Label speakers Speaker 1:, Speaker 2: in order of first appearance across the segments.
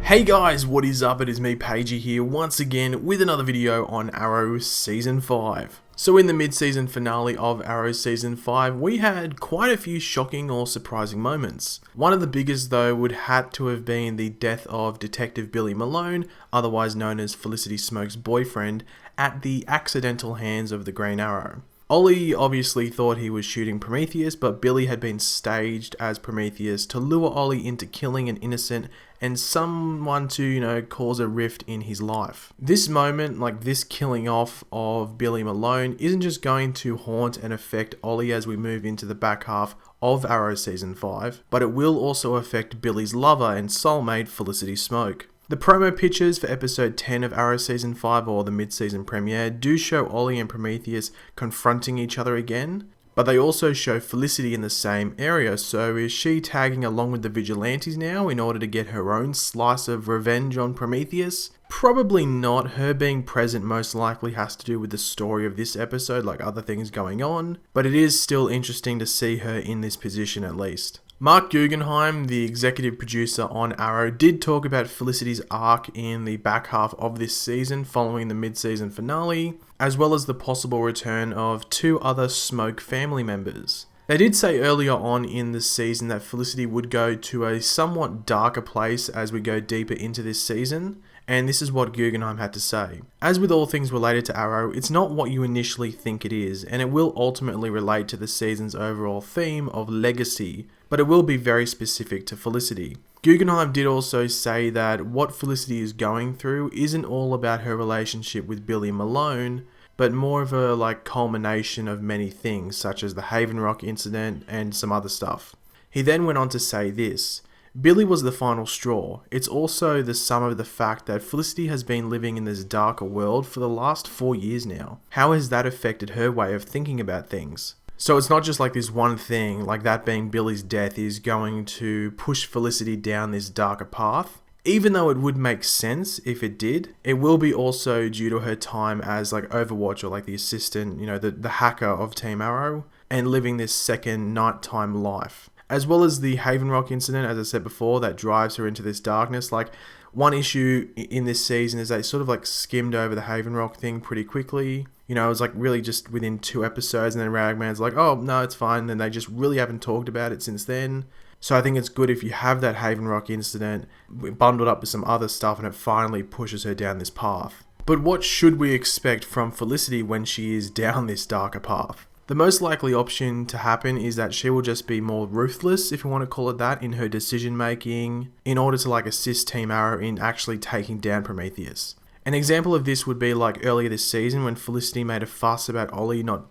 Speaker 1: Hey guys, what is up? It is me, Pagey here, once again with another video on Arrow Season 5. So in the mid-season finale of Arrow Season 5, we had quite a few shocking or surprising moments. One of the biggest though would have to have been the death of Detective Billy Malone, otherwise known as Felicity Smoke's boyfriend, at the accidental hands of the Green Arrow. Ollie obviously thought he was shooting Prometheus, but Billy had been staged as Prometheus to lure Ollie into killing an innocent and someone to, cause a rift in his life. This moment, like this killing off of Billy Malone, isn't just going to haunt and affect Ollie as we move into the back half of Arrow Season 5, but it will also affect Billy's lover and soulmate Felicity Smoke. The promo pictures for episode 10 of Arrow Season 5, or the mid-season premiere, do show Ollie and Prometheus confronting each other again, but they also show Felicity in the same area, so is she tagging along with the vigilantes now in order to get her own slice of revenge on Prometheus? Probably not. Her being present most likely has to do with the story of this episode, like other things going on, but it is still interesting to see her in this position at least. Mark Guggenheim, the executive producer on Arrow, did talk about Felicity's arc in the back half of this season following the mid-season finale, as well as the possible return of two other Smoke family members. They did say earlier on in the season that Felicity would go to a somewhat darker place as we go deeper into this season, and this is what Guggenheim had to say. As with all things related to Arrow, it's not what you initially think it is, and it will ultimately relate to the season's overall theme of legacy, but it will be very specific to Felicity. Guggenheim did also say that what Felicity is going through isn't all about her relationship with Billy Malone, but more of a culmination of many things, such as the Haven Rock incident and some other stuff. He then went on to say this: Billy was the final straw. It's also the sum of the fact that Felicity has been living in this darker world for the last 4 years now. How has that affected her way of thinking about things? So it's not just like this one thing, like that being Billy's death is going to push Felicity down this darker path. Even though it would make sense if it did, it will be also due to her time as Overwatch or the assistant, the hacker of Team Arrow, and living this second nighttime life. As well as the Haven Rock incident, as I said before, that drives her into this darkness. One issue in this season is they sort of skimmed over the Haven Rock thing pretty quickly. It was really just within 2 episodes, and then Ragman's oh, no, it's fine. And they just really haven't talked about it since then. So I think it's good if you have that Haven Rock incident bundled up with some other stuff and it finally pushes her down this path. But what should we expect from Felicity when she is down this darker path? The most likely option to happen is that she will just be more ruthless, if you want to call it that, in her decision making in order to assist Team Arrow in actually taking down Prometheus. An example of this would be earlier this season when Felicity made a fuss about Ollie not,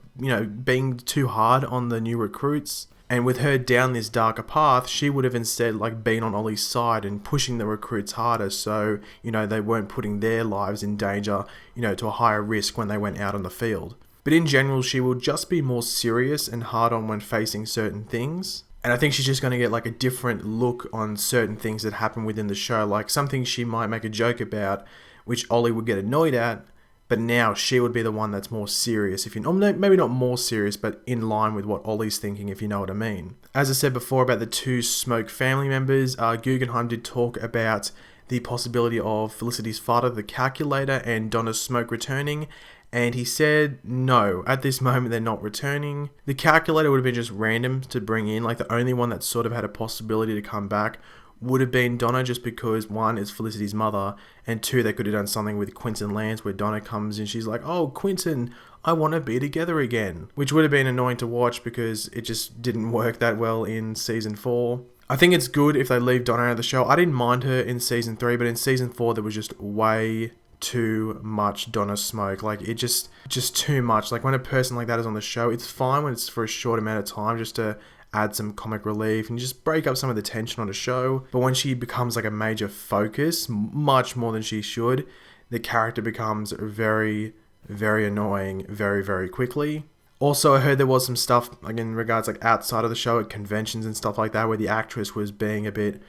Speaker 1: being too hard on the new recruits. And with her down this darker path, she would have instead been on Ollie's side and pushing the recruits harder so, they weren't putting their lives in danger, to a higher risk when they went out on the field. But in general, she will just be more serious and hard on when facing certain things. And I think she's just going to get a different look on certain things that happen within the show. Some things she might make a joke about, which Ollie would get annoyed at. But now she would be the one that's more serious, or maybe not more serious, but in line with what Ollie's thinking, if you know what I mean. As I said before about the 2 Smoke family members, Guggenheim did talk about the possibility of Felicity's father, the Calculator, and Donnas Smoke returning, and he said no, at this moment they're not returning. The Calculator would have been just random to bring in, the only one that sort of had a possibility to come back would have been Donna, just because 1 is Felicity's mother, and 2, they could have done something with Quentin Lance where Donna comes and she's like, oh, Quentin, I want to be together again, which would have been annoying to watch because it just didn't work that well in season 4. I think it's good if they leave Donna out of the show. I didn't mind her in season 3, but in season 4 there was just way too much Donna Smoke. It just too much. When a person like that is on the show, it's fine when it's for a short amount of time just to add some comic relief and just break up some of the tension on the show. But when she becomes a major focus, much more than she should, the character becomes very, very annoying very, very quickly. Also, I heard there was some stuff in regards outside of the show at conventions and stuff like that where the actress was being a bit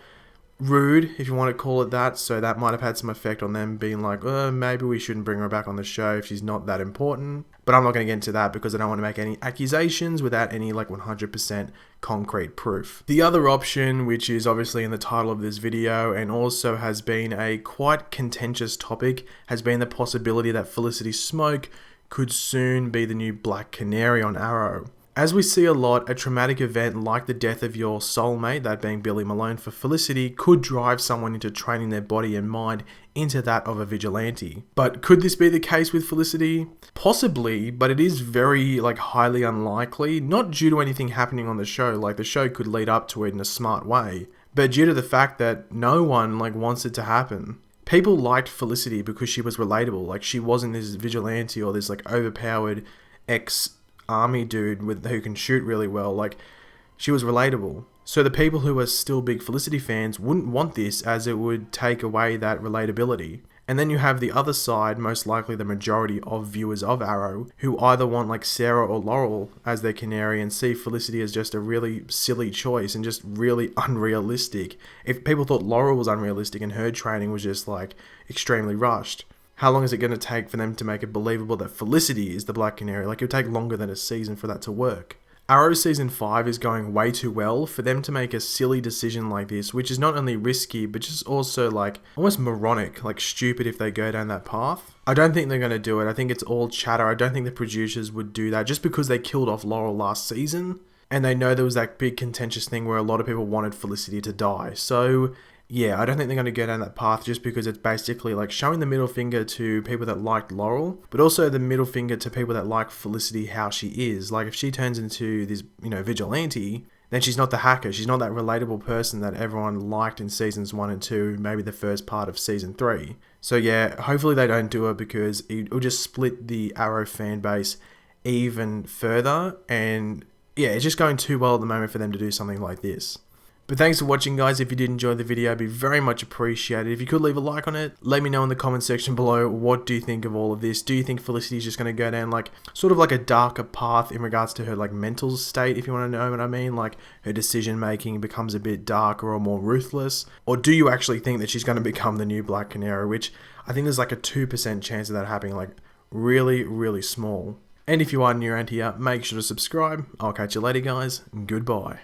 Speaker 1: rude, if you want to call it that. So that might have had some effect on them being like, maybe we shouldn't bring her back on the show if she's not that important. But I'm not going to get into that because I don't want to make any accusations without any like 100% concrete proof. The other option, which is obviously in the title of this video and also has been a quite contentious topic, has been the possibility that Felicity Smoke could soon be the new Black Canary on Arrow. As we see a lot, a traumatic event like the death of your soulmate, that being Billy Malone for Felicity, could drive someone into training their body and mind into that of a vigilante. But could this be the case with Felicity? Possibly, but it is very highly unlikely, not due to anything happening on the show, like the show could lead up to it in a smart way, but due to the fact that no one wants it to happen. People liked Felicity because she was relatable, she wasn't this vigilante or this overpowered ex-army dude who can shoot really well, she was relatable. So the people who are still big Felicity fans wouldn't want this as it would take away that relatability. And then you have the other side, most likely the majority of viewers of Arrow, who either want Sarah or Laurel as their Canary and see Felicity as just a really silly choice and just really unrealistic. If people thought Laurel was unrealistic and her training was just extremely rushed, how long is it going to take for them to make it believable that Felicity is the Black Canary? It would take longer than a season for that to work. Arrow Season 5 is going way too well for them to make a silly decision like this, which is not only risky, but just also almost moronic, stupid if they go down that path. I don't think they're going to do it. I think it's all chatter. I don't think the producers would do that just because they killed off Laurel last season. And they know there was that big contentious thing where a lot of people wanted Felicity to die. So yeah, I don't think they're going to go down that path just because it's basically showing the middle finger to people that liked Laurel, but also the middle finger to people that like Felicity how she is. If she turns into this, vigilante, then she's not the hacker. She's not that relatable person that everyone liked in seasons 1 and 2, maybe the first part of season 3. So yeah, hopefully they don't do it because it'll just split the Arrow fan base even further. And yeah, it's just going too well at the moment for them to do something like this. But thanks for watching, guys. If you did enjoy the video, it'd be very much appreciated. If you could leave a like on it, let me know in the comment section below, what do you think of all of this? Do you think Felicity's just going to go down sort of a darker path in regards to her mental state, if you want to know what I mean? Her decision making becomes a bit darker or more ruthless? Or do you actually think that she's going to become the new Black Canary, which I think there's a 2% chance of that happening, really, really small. And if you are new around here, make sure to subscribe. I'll catch you later, guys. Goodbye.